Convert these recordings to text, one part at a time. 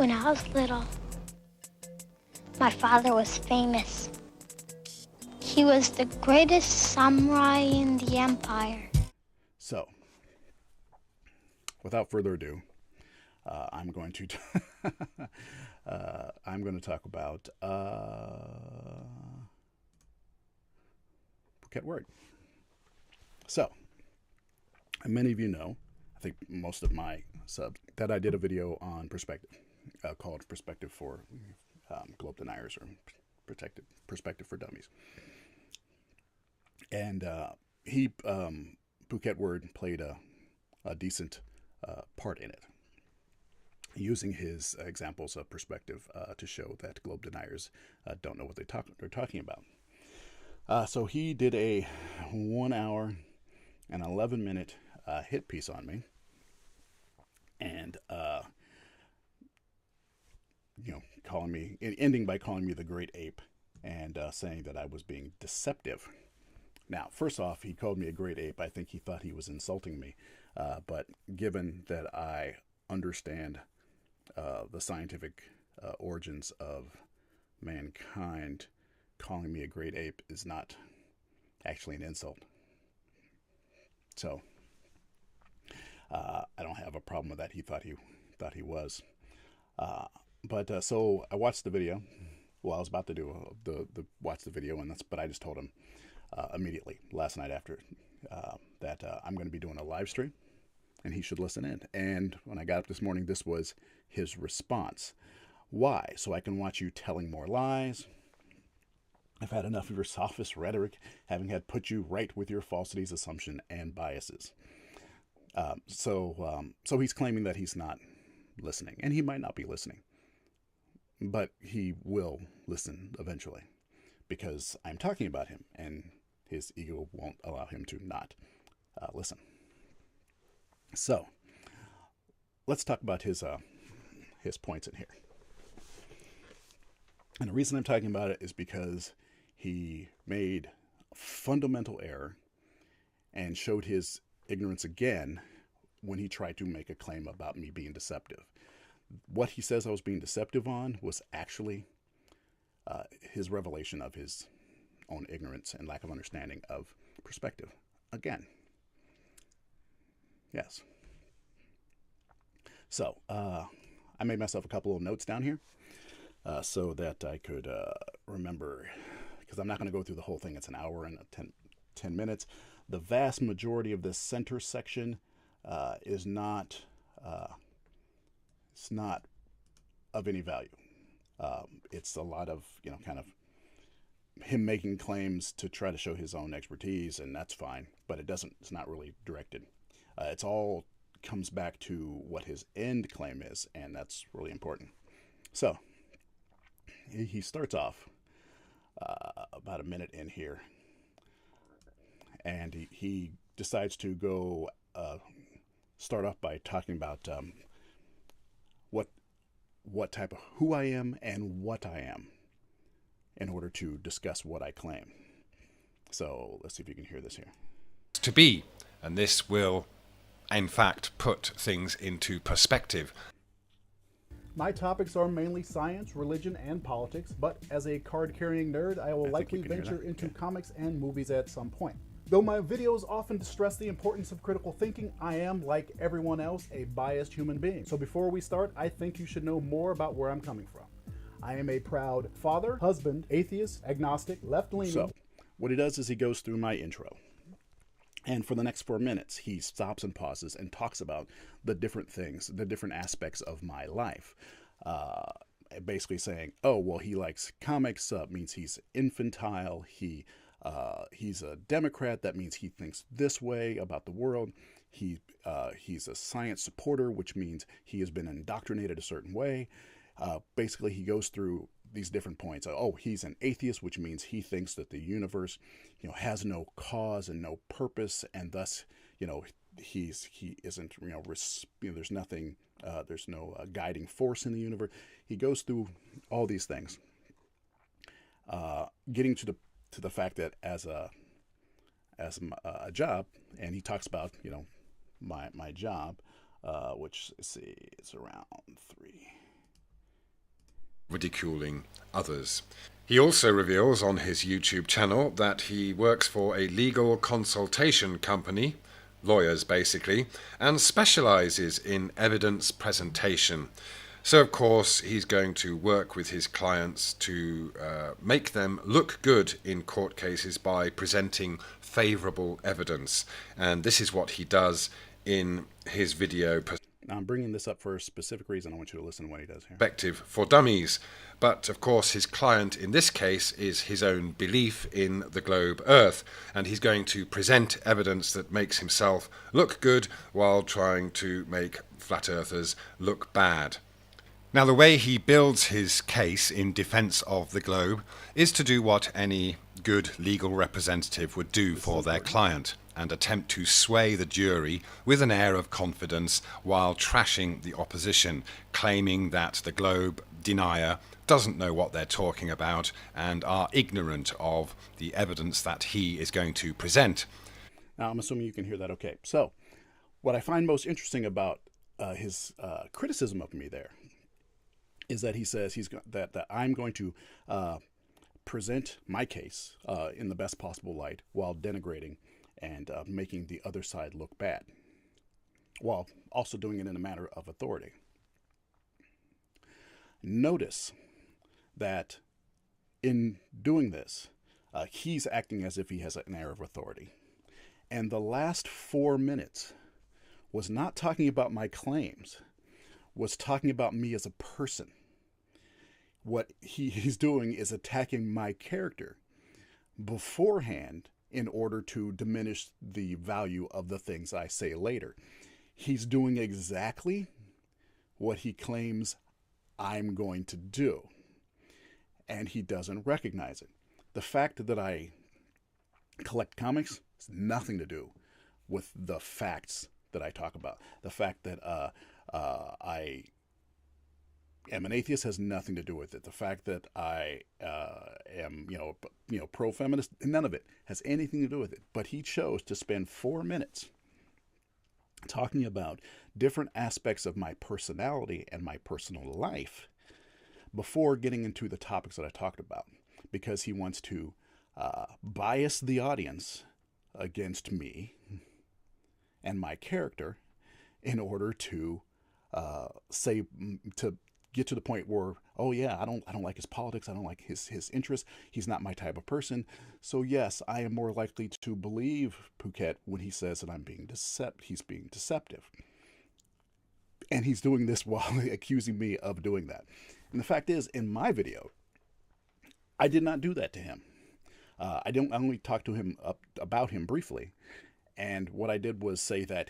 When I was little, my father was famous. He was the greatest samurai in the empire. So, without further ado, I'm going to talk about Phuket Word. So, many of you know, I think most of my subs, that I did a video on perspective called "Perspective for Globe Deniers" or "Perspective for Dummies," and Phuket Word played a decent part in it, using his examples of perspective to show that globe deniers don't know what they're talking about. So he did a 1 hour and 11-minute hit piece on me, and ending by calling me the great ape, and saying that I was being deceptive. Now, first off, he called me a great ape. I think he thought he was insulting me, but given that I understand the scientific origins of mankind, calling me a great ape is not actually an insult. So I don't have a problem with that. He thought he was. So I watched the video. Well, I was about to do watch the video, but I just told him immediately last night after that I'm going to be doing a live stream, and he should listen in. And when I got up this morning, this was his response. Why? So I can watch you telling more lies. I've had enough of your sophist rhetoric, having had put you right with your falsities, assumption, and biases. So he's claiming that he's not listening, and he might not be listening, but he will listen eventually, because I'm talking about him, and his ego won't allow him to not listen. So let's talk about his points in here. And the reason I'm talking about it is because he made a fundamental error and showed his ignorance again when he tried to make a claim about me being deceptive. What he says I was being deceptive on was actually his revelation of his own ignorance and lack of understanding of perspective. Again. Yes. So, I made myself a couple of notes down here so that I could remember, because I'm not going to go through the whole thing. It's an hour and 10 minutes. The vast majority of this center section is not it's not of any value. It's a lot of, kind of him making claims to try to show his own expertise, and that's fine, but it's not really directed. It's all comes back to what his end claim is, and that's really important. So he starts off about a minute in here, and he decides to go start off by talking about what type of who I am and what I am, in order to discuss what I claim. So let's see if you can hear this here. To be, and this will in fact put things into perspective. My topics are mainly science, religion, and politics, but as a card-carrying nerd, I will likely venture into comics and movies at some point. Though my videos often stress the importance of critical thinking, I am, like everyone else, a biased human being. So before we start, I think you should know more about where I'm coming from. I am a proud father, husband, atheist, agnostic, left-leaning. So what he does is he goes through my intro. And for the next 4 minutes, he stops and pauses and talks about the different things, the different aspects of my life. Basically saying, oh, well, he likes comics, means he's infantile. He's a Democrat. That means he thinks this way about the world. He's a science supporter, which means he has been indoctrinated a certain way. Basically, he goes through these different points. Oh, he's an atheist, which means he thinks that the universe, has no cause and no purpose, and thus, he isn't, there's nothing, there's no guiding force in the universe. He goes through all these things, getting to the fact that as a job, and he talks about, my job, which, let's see, it's around 3. ridiculing others. He also reveals on his YouTube channel that he works for a legal consultation company, lawyers basically, and specializes in evidence presentation. So of course he's going to work with his clients to make them look good in court cases by presenting favorable evidence. And this is what he does in his video. Now, I'm bringing this up for a specific reason. I want you to listen to what he does here. Perspective for Dummies. But of course his client in this case is his own belief in the globe Earth, and he's going to present evidence that makes himself look good while trying to make flat earthers look bad. Now, the way he builds his case in defense of the globe is to do what any good legal representative would do for their client, and attempt to sway the jury with an air of confidence while trashing the opposition, claiming that the globe denier doesn't know what they're talking about and are ignorant of the evidence that he is going to present. Now, I'm assuming you can hear that okay. So, what I find most interesting about his criticism of me there is that he says that I'm going to present my case in the best possible light while denigrating and making the other side look bad, while also doing it in a manner of authority. Notice that in doing this, he's acting as if he has an air of authority. And the last 4 minutes was not talking about my claims, was talking about me as a person. What he's doing is attacking my character beforehand in order to diminish the value of the things I say later. He's doing exactly what he claims I'm going to do, and he doesn't recognize it. The fact that I collect comics has nothing to do with the facts that I talk about. The fact that I am an atheist has nothing to do with it. The fact that I am, pro-feminist, none of it has anything to do with it. But he chose to spend 4 minutes talking about different aspects of my personality and my personal life before getting into the topics that I talked about, because he wants to bias the audience against me and my character in order to get to the point where, oh yeah, I don't like his politics, I don't like his interests, he's not my type of person. So yes, I am more likely to believe Phuket when he says that he's being deceptive. And he's doing this while accusing me of doing that. And the fact is, in my video, I did not do that to him. I only talked to him about him briefly. And what I did was say that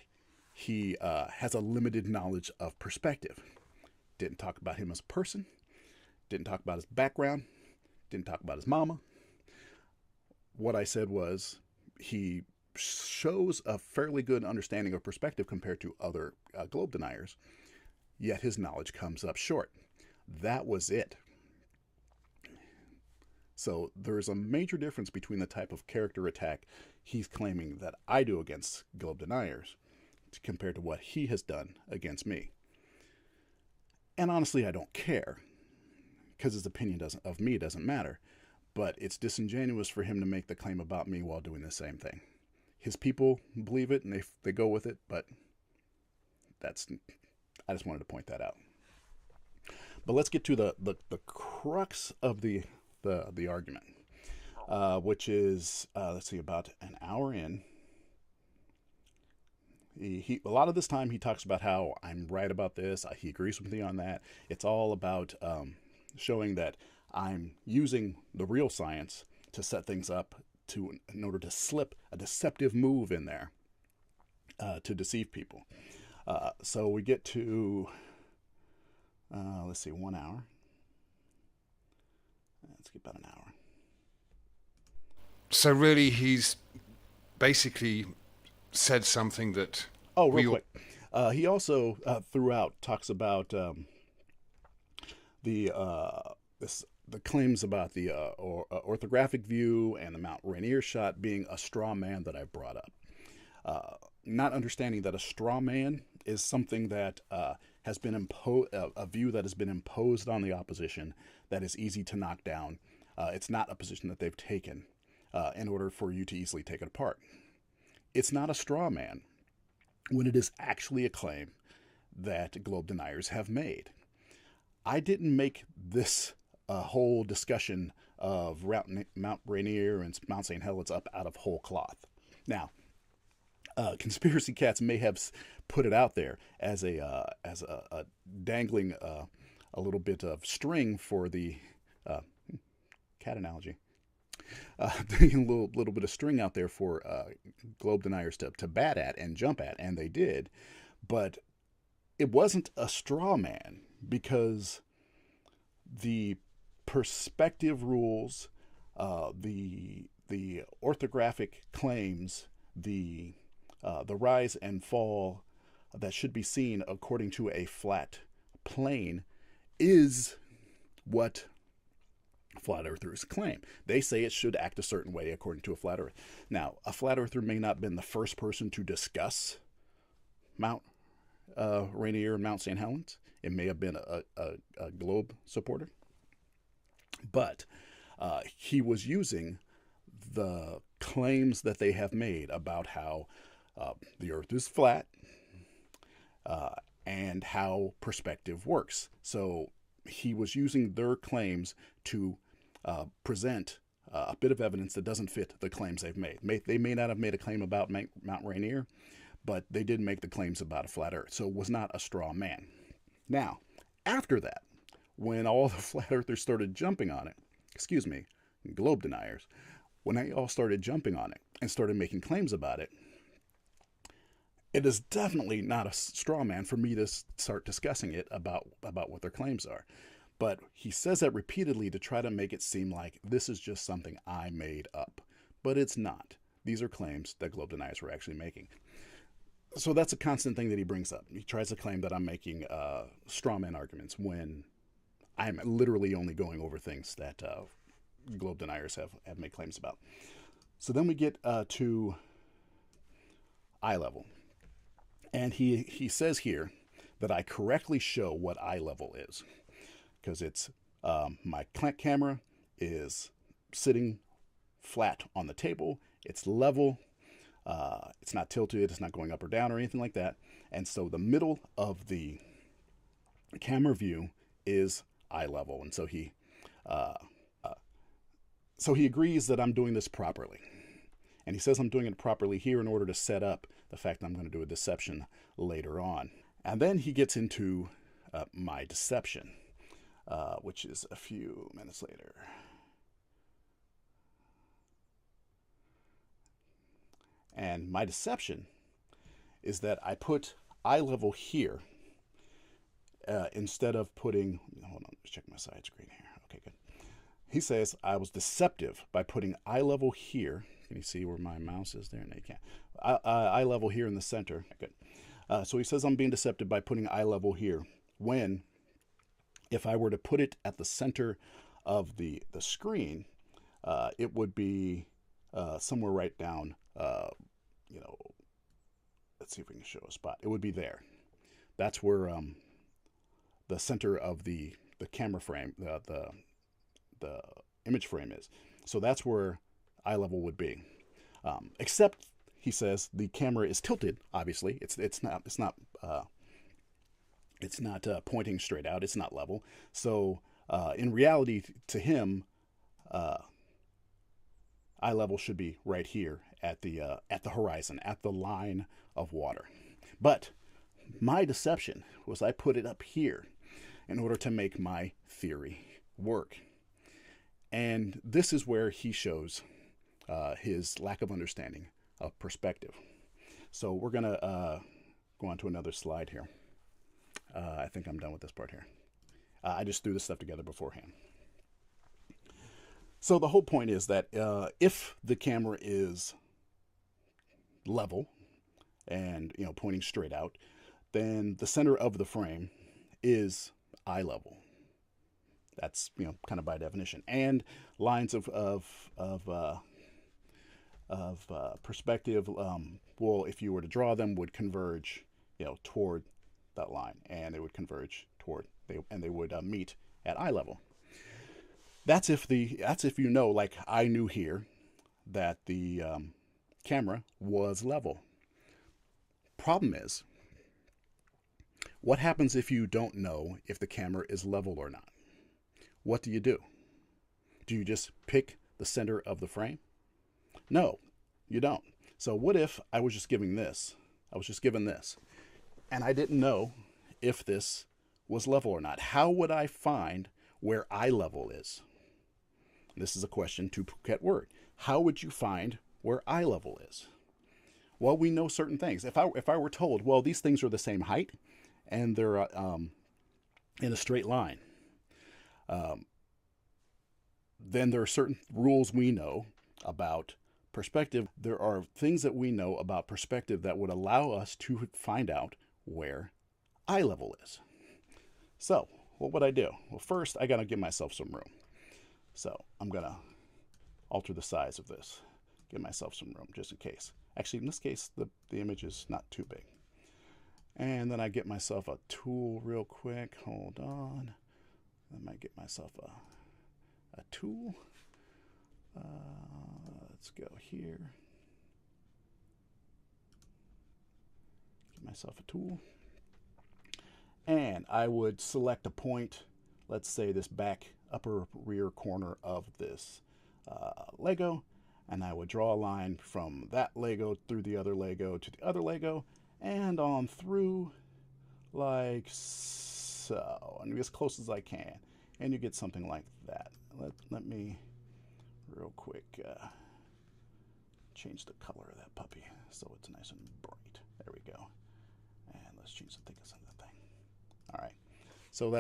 he has a limited knowledge of perspective. Didn't talk about him as a person, didn't talk about his background, didn't talk about his mama. What I said was he shows a fairly good understanding of perspective compared to other globe deniers, yet his knowledge comes up short. That was it. So there's a major difference between the type of character attack he's claiming that I do against globe deniers compared to what he has done against me. And honestly, I don't care, because his opinion of me doesn't matter. But it's disingenuous for him to make the claim about me while doing the same thing. His people believe it and they go with it, but I just wanted to point that out. But let's get to the crux of the argument, which is about an hour in. A lot of this time he talks about how I'm right about this. He agrees with me on that. It's all about showing that I'm using the real science to set things up in order to slip a deceptive move in there to deceive people. So we get to 1 hour. Let's get about an hour. So really, he's basically said something that... Oh, real quick. He also, throughout, talks about the claims about the orthographic view and the Mount Rainier shot being a straw man that I brought up. Not understanding that a straw man is something that has been a view that has been imposed on the opposition that is easy to knock down. It's not a position that they've taken in order for you to easily take it apart. It's not a straw man when it is actually a claim that globe deniers have made. I didn't make this whole discussion of Mount Rainier and Mount St. Helens up out of whole cloth. Now, conspiracy cats may have put it out there as a dangling a little bit of string for the cat analogy. A little bit of string out there for globe deniers to bat at and jump at, and they did. But it wasn't a straw man, because the perspective rules, the orthographic claims, the rise and fall that should be seen according to a flat plane is what flat earthers claim. They say it should act a certain way according to a flat earth. Now, a flat earther may not have been the first person to discuss Mount Rainier and Mount St. Helens. It may have been a globe supporter. But he was using the claims that they have made about how the earth is flat and how perspective works. So he was using their claims to present a bit of evidence that doesn't fit the claims they've made. They may not have made a claim about Mount Rainier, but they did make the claims about a flat earth. So it was not a straw man. Now, after that, when all the flat earthers started jumping on it, globe deniers, when they all started jumping on it and started making claims about it, it is definitely not a straw man for me to start discussing it about what their claims are. But he says that repeatedly to try to make it seem like this is just something I made up. But it's not. These are claims that globe deniers were actually making. So that's a constant thing that he brings up. He tries to claim that I'm making straw man arguments when I'm literally only going over things that globe deniers have made claims about. So then we get to eye level. And he says here that I correctly show what eye level is, because it's my camera is sitting flat on the table. It's level. It's not tilted. It's not going up or down or anything like that. And so the middle of the camera view is eye level. And so he agrees that I'm doing this properly. And he says I'm doing it properly here in order to set up the fact that I'm going to do a deception later on. And then he gets into my deception, which is a few minutes later. And my deception is that I put eye level here instead of putting... Hold on, let's check my side screen here. Okay, good. He says I was deceptive by putting eye level here. Can you see where my mouse is there? No, you can't. Eye level here in the center. Good. So he says I'm being deceptive by putting eye level here, when if I were to put it at the center of the screen, it would be somewhere right down, let's see if we can show a spot. It would be there. That's where the center of the camera frame, the image frame is. So that's where eye level would be. Except, he says, the camera is tilted. Obviously, it's not pointing straight out. It's not level. So in reality, to him, eye level should be right here at the horizon, at the line of water. But my deception was I put it up here in order to make my theory work. And this is where he shows his lack of understanding of perspective. So we're going to go on to another slide here. I think I'm done with this part here. I just threw this stuff together beforehand. So the whole point is that if the camera is level and pointing straight out, then the center of the frame is eye level. That's kind of by definition. And lines of perspective, well, if you were to draw them, would converge toward that line, and they would converge toward, they would meet at eye level. That's if you know, like I knew here, that the camera was level. Problem is, what happens if you don't know if the camera is level or not? What do? Do you just pick the center of the frame? No, you don't. So what if I was just given this, and I didn't know if this was level or not? How would I find where eye level is? This is a question to Phuket Word. How would you find where eye level is? Well, we know certain things. If I were told, well, these things are the same height and they're in a straight line, then there are certain rules we know about perspective. There are things that we know about perspective that would allow us to find out where eye level is. So what would I do? Well, first I got to give myself some room. So I'm going to alter the size of this, give myself some room just in case. Actually, in this case, the image is not too big. And then I get myself a tool real quick. Hold on. I might get myself a tool. Let's go here. Get myself a tool. And I would select a point, let's say this back upper rear corner of this Lego, and I would draw a line from that Lego through the other Lego to the other Lego and on through like so, and as close as I can, and you get something like that. Let me real quick change the color of that puppy so it's nice and bright. There we go. And let's change the thickness of the thing. All right, so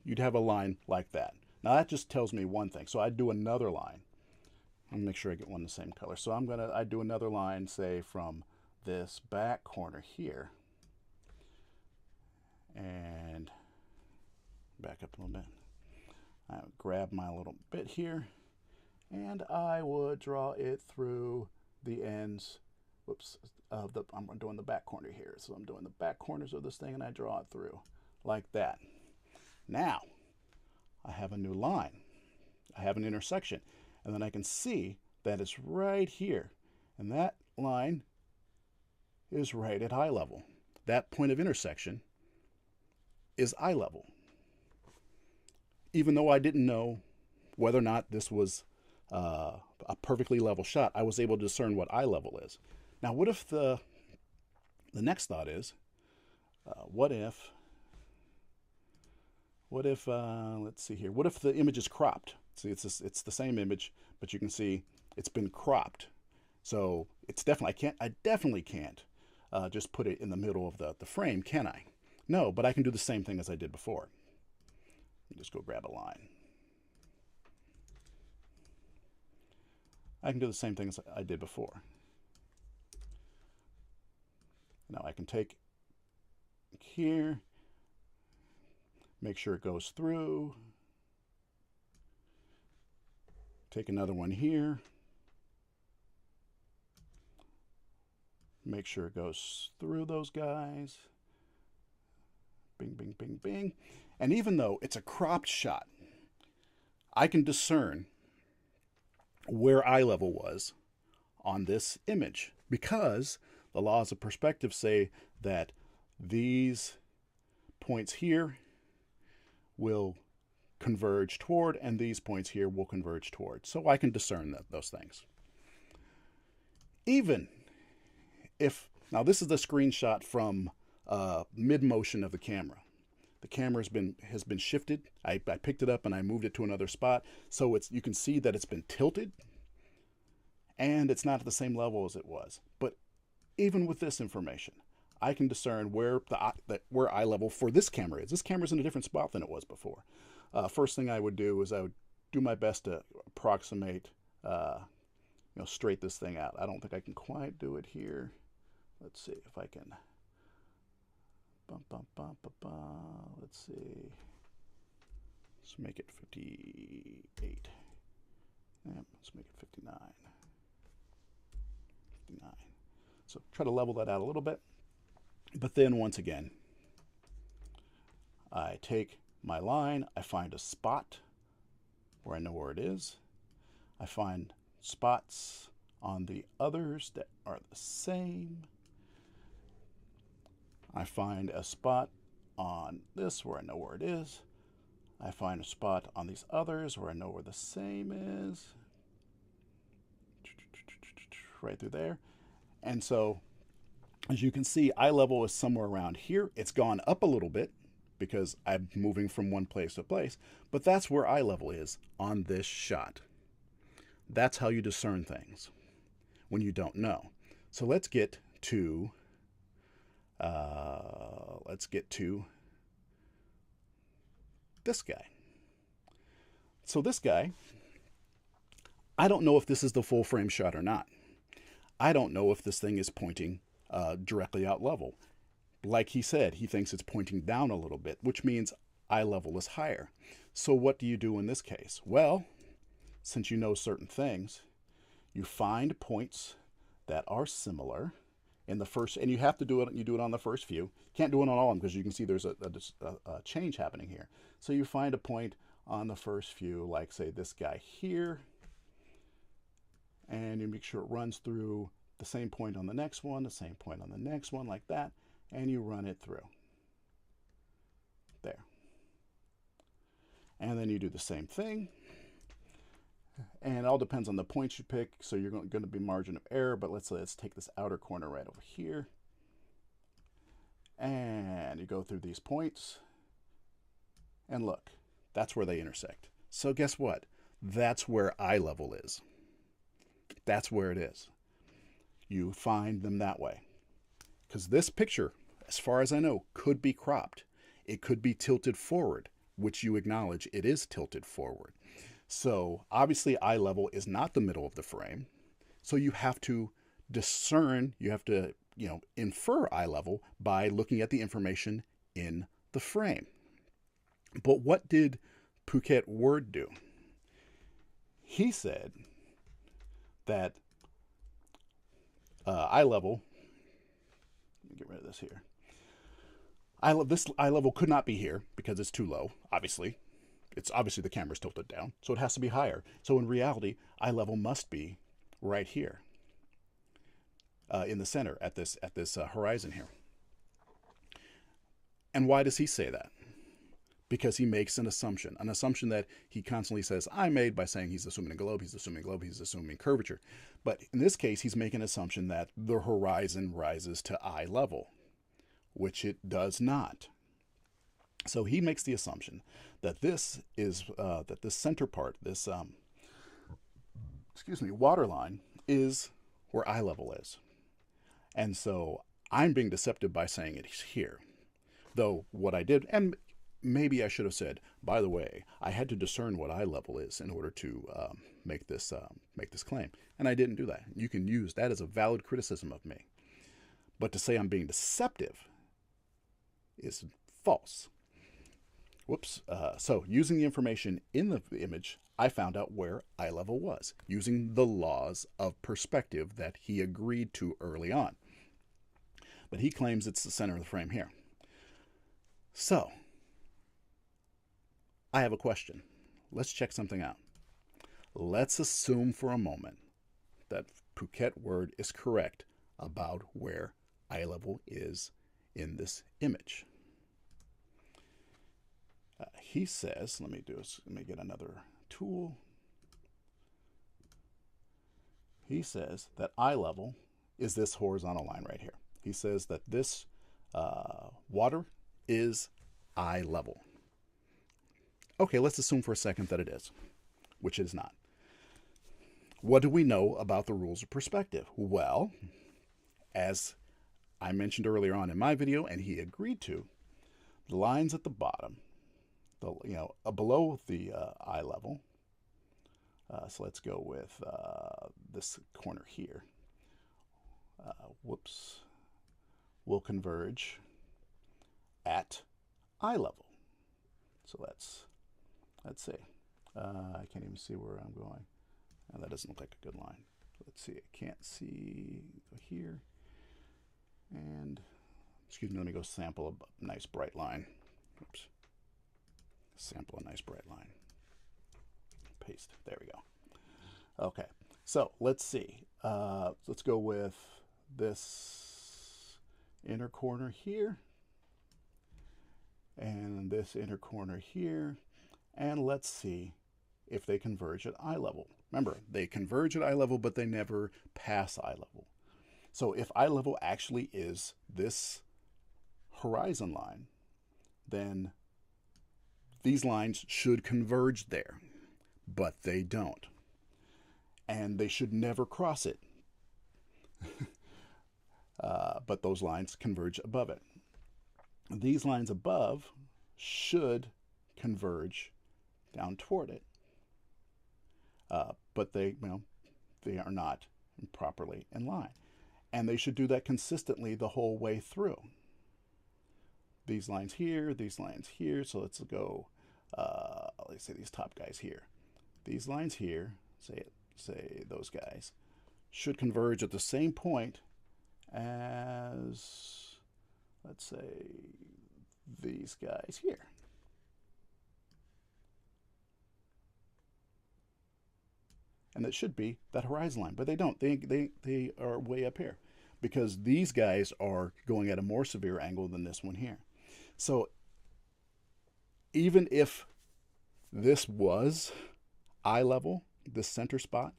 you'd have a line like that. Now that just tells me one thing. So I'd do another line. Let me make sure I get one the same color. So I'd do another line, say from this back corner here, and back up a little bit. I would grab my little bit here, and I would draw it through the ends. Whoops, I'm doing the back corner here. So I'm doing the back corners of this thing, and I draw it through like that. Now I have a new line. I have an intersection, and then I can see that it's right here, and that line is right at eye level. That point of intersection is eye level. Even though I didn't know whether or not this was a perfectly level shot, I was able to discern what eye level is. Now, what if the next thought is, what if let's see here. What if the image is cropped? See, it's the same image, but you can see it's been cropped. So it's definitely, I definitely can't just put it in the middle of the frame, can I? No, but I can do the same thing as I did before. Just go grab a line. I can do the same thing as I did before. Now I can take here, make sure it goes through, take another one here, make sure it goes through those guys, bing, bing, bing, bing. And even though it's a cropped shot, I can discern where eye level was on this image, because the laws of perspective say that these points here will converge toward, and these points here will converge toward. So I can discern those things. Even if, now this is the screenshot from mid-motion of the camera. The camera has been shifted. I picked it up and I moved it to another spot. So you can see that it's been tilted, and it's not at the same level as it was. But even with this information, I can discern where eye level for this camera is. This camera's in a different spot than it was before. First thing I would do is I would do my best to approximate, straight this thing out. I don't think I can quite do it here. Let's see if I can. Let's see. Let's make it 58. Let's make it 59. 59. So try to level that out a little bit. But then once again, I take my line, I find a spot where I know where it is. I find spots on the others that are the same. I find a spot on this where I know where it is. I find a spot on these others where I know where the same is. Right through there. And so, as you can see, eye level is somewhere around here. It's gone up a little bit because I'm moving from one place to place, but that's where eye level is on this shot. That's how you discern things when you don't know. So let's get to this guy. So this guy, I don't know if this is the full frame shot or not. I don't know if this thing is pointing directly out level. Like he said, he thinks it's pointing down a little bit, which means eye level is higher. So what do you do in this case? Well, since you know certain things, you find points that are similar in the first, and you have to do it, you do it on the first few. Can't do it on all of them because you can see there's a change happening here. So you find a point on the first few, like say this guy here, and you make sure it runs through the same point on the next one, the same point on the next one, like that, and you run it through. There. And then you do the same thing. And it all depends on the points you pick, so you're going to be margin of error, but let's take this outer corner right over here. And you go through these points, and look, that's where they intersect. So guess what? That's where eye level is. That's where it is. You find them that way. Because this picture, as far as I know, could be cropped. It could be tilted forward, which you acknowledge it is tilted forward. So obviously eye level is not the middle of the frame. So you have to discern, you have to, infer eye level by looking at the information in the frame. But what did Phuket Word do? He said that eye level, let me get rid of this here. This eye level could not be here because it's too low, obviously. It's obviously the camera's tilted down, so it has to be higher. So in reality, eye level must be right here in the center at this horizon here. And why does he say that? Because he makes an assumption that he constantly says I made by saying he's assuming a globe, he's assuming curvature. But in this case, he's making an assumption that the horizon rises to eye level, which it does not. So he makes the assumption that this is that this center part, this water line is where eye level is. And so I'm being deceptive by saying it's here. Though what I did, and maybe I should have said, by the way, I had to discern what eye level is in order to make this claim, and I didn't do that. You can use that as a valid criticism of me, but to say I'm being deceptive is false. Whoops. So using the information in the image, I found out where eye level was, using the laws of perspective that he agreed to early on. But he claims it's the center of the frame here. So, I have a question. Let's check something out. Let's assume for a moment that Phuket Word is correct about where eye level is in this image. He says, let me get another tool. He says that eye level is this horizontal line right here. He says that this water is eye level. Okay, let's assume for a second that it is, which it is not. What do we know about the rules of perspective? Well, as I mentioned earlier on in my video, and he agreed to, the lines at the bottom, below the eye level. So let's go with this corner here. Will converge at eye level. So let's see. I can't even see where I'm going. That doesn't look like a good line. Let's see. I can't see here. And excuse me. Let me go sample a nice bright line. Oops. Sample a nice bright line. Paste. There we go. Okay. So let's see. Let's go with this inner corner here. And this inner corner here. And let's see if they converge at eye level. Remember, they converge at eye level, but they never pass eye level. So if eye level actually is this horizon line, then these lines should converge there, but they don't. And they should never cross it. But those lines converge above it. These lines above should converge down toward it. But they are not properly in line. And they should do that consistently the whole way through. These lines here, so let's go, let's say these top guys here. These lines here, say those guys, should converge at the same point as, let's say, these guys here. And it should be that horizon line, but they don't. They are way up here because these guys are going at a more severe angle than this one here. So even if this was eye level, this center spot,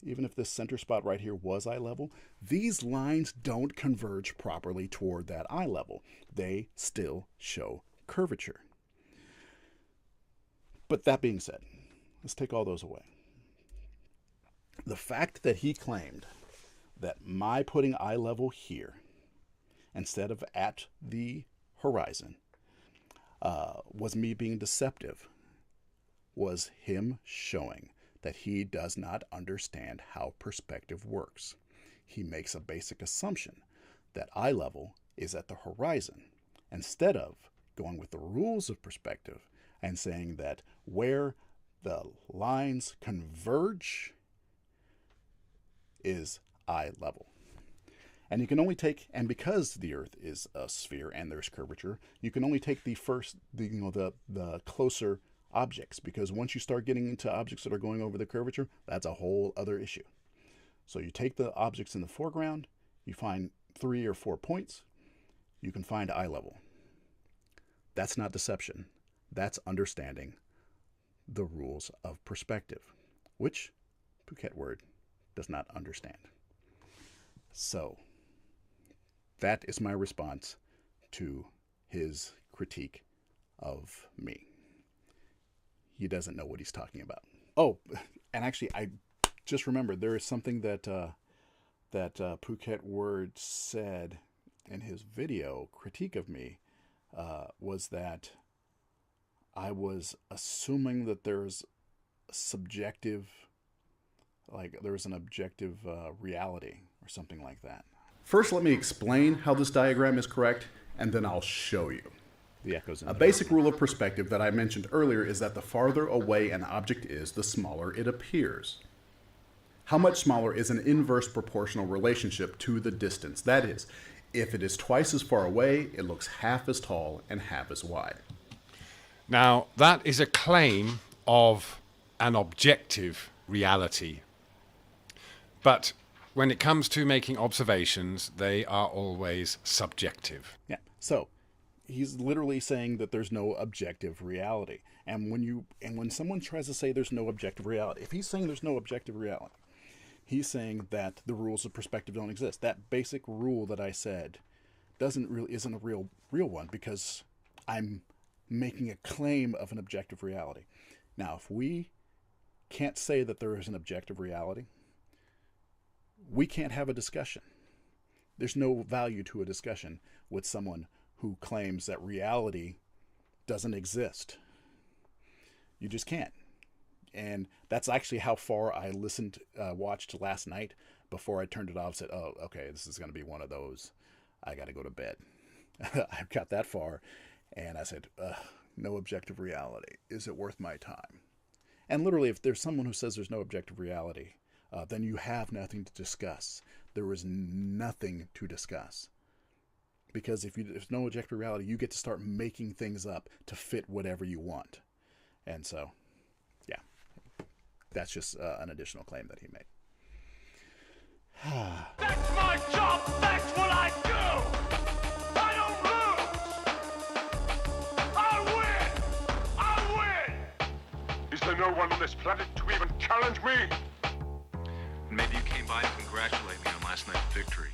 even if this center spot right here was eye level, these lines don't converge properly toward that eye level. They still show curvature. But that being said, let's take all those away. The fact that he claimed that my putting eye level here instead of at the horizon was me being deceptive was him showing that he does not understand how perspective works. He makes a basic assumption that eye level is at the horizon instead of going with the rules of perspective and saying that where the lines converge is eye level. And you can only take, and because the Earth is a sphere and there's curvature, you can only take the closer objects, because once you start getting into objects that are going over the curvature, that's a whole other issue. So you take the objects in the foreground, you find 3 or 4 points, you can find eye level. That's not deception. That's understanding the rules of perspective, which Phuket Word does not understand. So that is my response to his critique of me. He doesn't know what he's talking about. Oh, and actually, I just remembered there is something that Phuket Word said in his video critique of me, was that I was assuming that there's subjective, like there was an objective reality or something like that. First, let me explain how this diagram is correct, and then I'll show you. The echoes in A basic rule of perspective that I mentioned earlier is that the farther away an object is, the smaller it appears. How much smaller is an inverse proportional relationship to the distance? That is, if it is twice as far away, it looks half as tall and half as wide. Now, that is a claim of an objective reality. But when it comes to making observations, they are always subjective. Yeah. So he's literally saying that there's no objective reality. And when someone tries to say there's no objective reality, if he's saying there's no objective reality, he's saying that the rules of perspective don't exist. That basic rule that I said isn't a real one, because I'm making a claim of an objective reality. Now, if we can't say that there is an objective reality, we can't have a discussion. There's no value to a discussion with someone who claims that reality doesn't exist. You just can't. And that's actually how far I watched last night before I turned it off. Said, oh, okay, this is going to be one of those. I got to go to bed. I got that far, and I said, no objective reality. Is it worth my time? And literally, if there's someone who says there's no objective reality, then you have nothing to discuss. There is nothing to discuss. Because if there's no objective reality, you get to start making things up to fit whatever you want. And so, yeah, that's just an additional claim that he made. That's my job! That's what I do! I don't lose! I win! Is there no one on this planet to even challenge me? Maybe you came by to congratulate me on last night's victory.